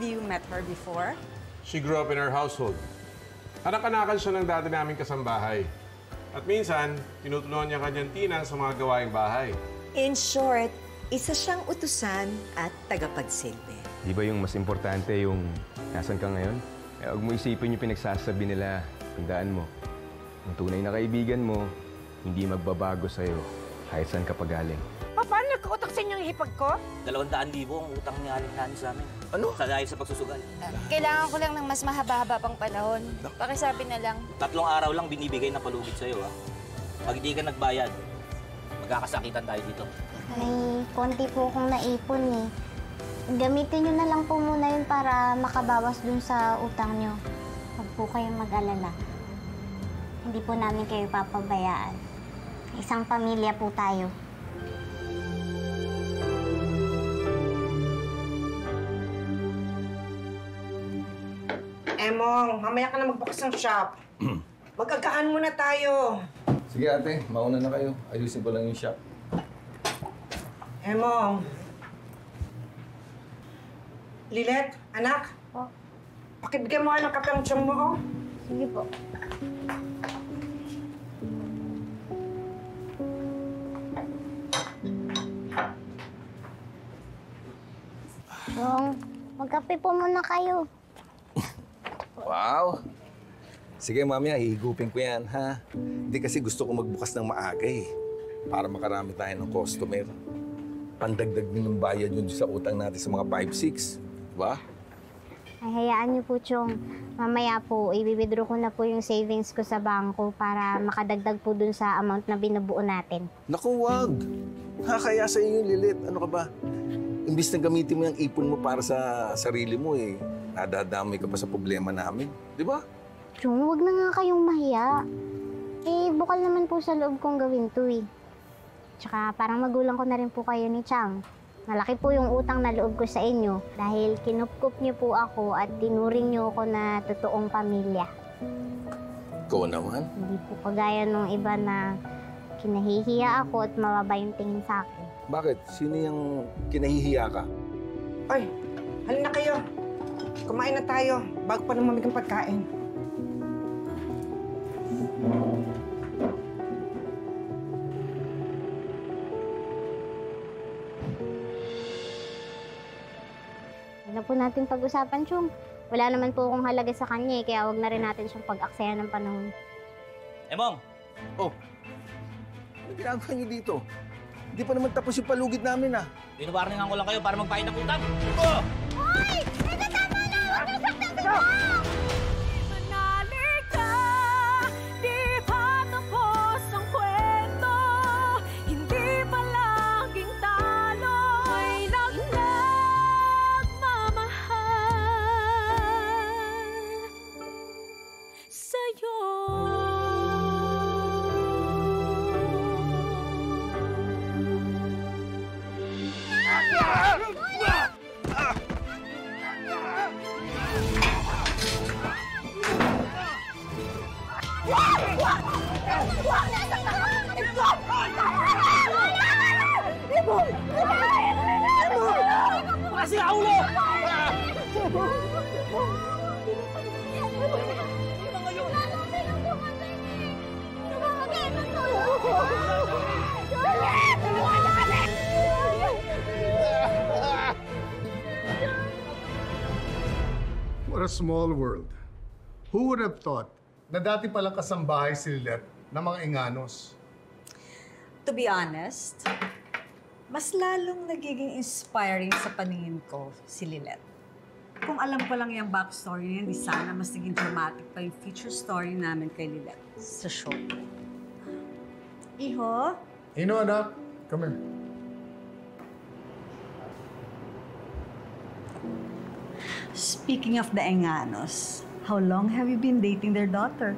you met her before? She grew up in our household. Anak-anakan siya ng dati naming kasambahay. At minsan, tinutulungan niya kanyang tina sa mga gawaing bahay. In short, isa siyang utusan at tagapagsilbi. Di ba yung mas importante yung nasan ka ngayon? Huwag mo isipin yung pinagsasabi nila. Tandaan mo, ang tunay na kaibigan mo, hindi magbabago sa'yo kahit saan ka pagaling. Paano nagkautak sa inyo yung hipag ko? 200,000 ang utang ni Aling Nani sa amin. Ano? Sa dahil sa pagsusugal. Kailangan ko lang ng mas mahaba-haba pang panahon. Pakisabi na lang. 3 araw lang binibigay na palugit sa'yo, ha? Pag hindi ka nagbayad, magkakasakitan tayo dito. May konti po akong naipon eh. Gamitin nyo na lang po muna yun para makabawas dun sa utang nyo. Huwag po kayong mag-alala. Hindi po namin kayo papabayaan. Isang pamilya po tayo. Emong, mamaya ka na magbukas ng shop. Mag-agaan muna tayo. Sige ate, mauna na kayo. Ayusin ko lang yung shop. Emong. Lilet, anak. Po. Pakibigyan mo ng kape ang tiyong mo, oh. Sige po. Dong, magkape po muna kayo. Wow! Sige, mamaya, hihigupin ko yan, ha? Hindi kasi gusto ko magbukas ng maaga, eh. Para makarami tayo ng customer. Pandagdag din ng bayad yun sa utang natin sa mga 5-6. Diba? Ay, hayaan niyo po, Chong. Mamaya po, i-withdraw ko na po yung savings ko sa bangko para makadagdag po dun sa amount na binubuo natin. Naku, wag! Nakakaya sa iyo yung Lilit. Ano ka ba? Imbis na gamitin mo yung ipon mo para sa sarili mo, eh. Nadadamay ka pa sa problema namin. Di ba? Chong, wag na nga kayong mahiya. Eh, bukal naman po sa loob kong gawin to, eh. Tsaka parang magulang ko na rin po kayo ni Chang. Malaki po yung utang na loob ko sa inyo dahil kinupkup niyo po ako at tinuring niyo ako na totoong pamilya. Ikaw naman? Hindi po kagaya nung iba na kinahihiya ako at mababa yung tingin sa akin. Bakit? Sino yung kinahihiya ka? Ay, halina kayo. Kumain na tayo bago pa lumamig ang pagkain. Ano po natin pag-usapan, Chong? Wala naman po akong halaga sa kanya eh, kaya wag na rin natin siyang pag-aksayan ng panahon. Emong! Oh, ano ginagawa niyo dito? Hindi pa naman tapos yung palugit namin, ah. Binubarningan ko lang kayo para magbayad ng utang. Oh! Hoy! Ito tama na! Huwag niyo saktan si Chong! Manali ka, di pa tapos ang kwento. Hindi pa laging talo, ay nagmamahal sa'yo. Kasi ulo! What a small world. Who would have thought na dati palang kasambahay si Lilet ng mga Inganos? To be honest, mas lalong nagiging inspiring sa paningin ko si Lilet. Kung alam ko lang yung backstory niya, di sana mas naging dramatic pa yung feature story namin kay Lilet sa show. Iho? Ino, anak. Come here. Speaking of the Enganos, how long have you been dating their daughter?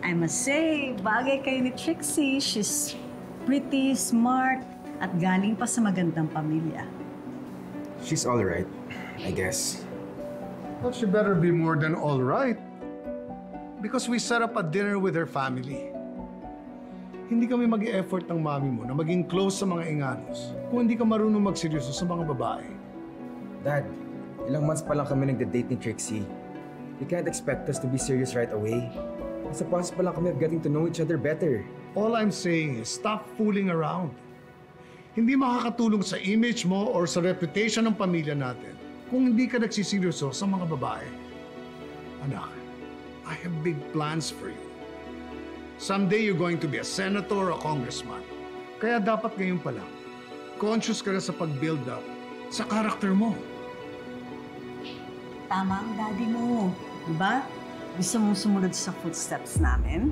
I must say, bagay kayo ni Trixie. She's pretty, smart, at galing pa sa magandang pamilya. She's all right, I guess. Well, she better be more than all right. Because we set up a dinner with her family. Hindi kami mag-e-effort ng mami mo na maging close sa mga Inganos kung hindi ka marunong magseryoso sa mga babae. Dad, Ilang months pa lang kami nagde-date ni Trixie. You can't expect us to be serious right away. Nasa process pa lang kami of getting to know each other better. All I'm saying is stop fooling around. Hindi makakatulong sa image mo or sa reputation ng pamilya natin kung hindi ka nagsiseryoso sa mga babae. Anak, I have big plans for you. Someday you're going to be a senator or a congressman. Kaya dapat ngayon pa lang, conscious ka na sa pag-build up sa karakter mo. Tama ang daddy mo. Diba? Gusto mong sumunod sa footsteps namin?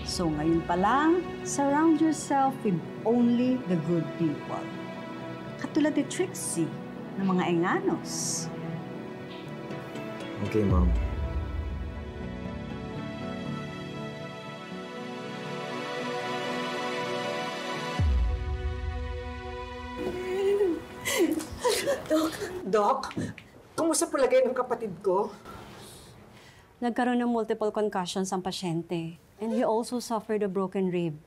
So ngayon pa lang, surround yourself with only the good people. Katulad ni Trixie ng mga Enganos. Okay, Mom. Doc, kumusta palagay ng kapatid ko? Nagkaroon ng multiple concussions ang pasyente. And he also suffered a broken rib.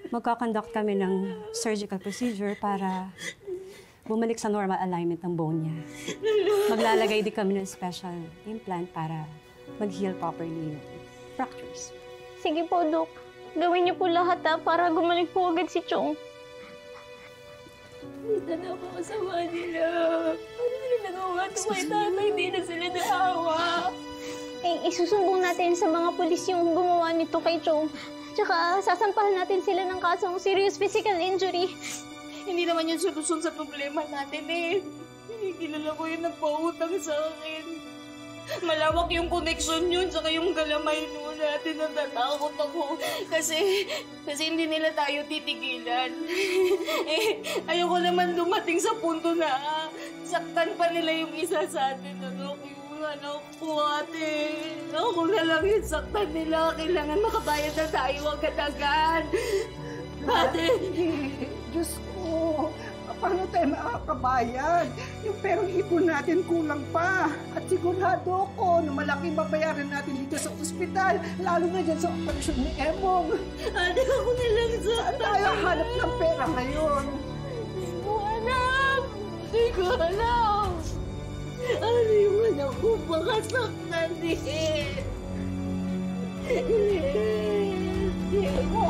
Magkakonduct kami ng surgical procedure para bumalik sa normal alignment ng bone niya. Maglalagay din kami ng special implant para mag-heal properly yung fractures. Sige po, Dok. Gawin niyo po lahat para gumaling po agad si Chong. Minsan ako kasama nila. Ano nila nagawa ito kay tatay? Hindi na sila naawa. Isusumbong natin sa mga pulis yung gumawa nito kay Chong. Tsaka sasampahan natin sila ng kasong serious physical injury. Hindi naman yung solusyon sa problema natin eh. Kilala ko yung nagpautang sa akin. Malawak yung connection yun, saka yung galamay mo natin. Natatakot ako. Kasi hindi nila tayo titigilan. Ayoko naman dumating sa punto na saktan pa nila yung isa sa atin. Yung anak ko, ate. Ako na lang yung saktan nila. Kailangan makabayad na tayo agad-agad. Ate! Diyos ko, paano tayo makakabayad? Yung perang ipon natin kulang pa. At sigurado ko na malaking babayaran natin dito sa ospital, lalo na dyan sa operasyon ni Emong. Ate, ako na lang sa... Saan tayo hanap ng pera ngayon? Hindi ko alam. Hindi ko alam. Ano yung anak ko? Baka saktan din. Hindi ko.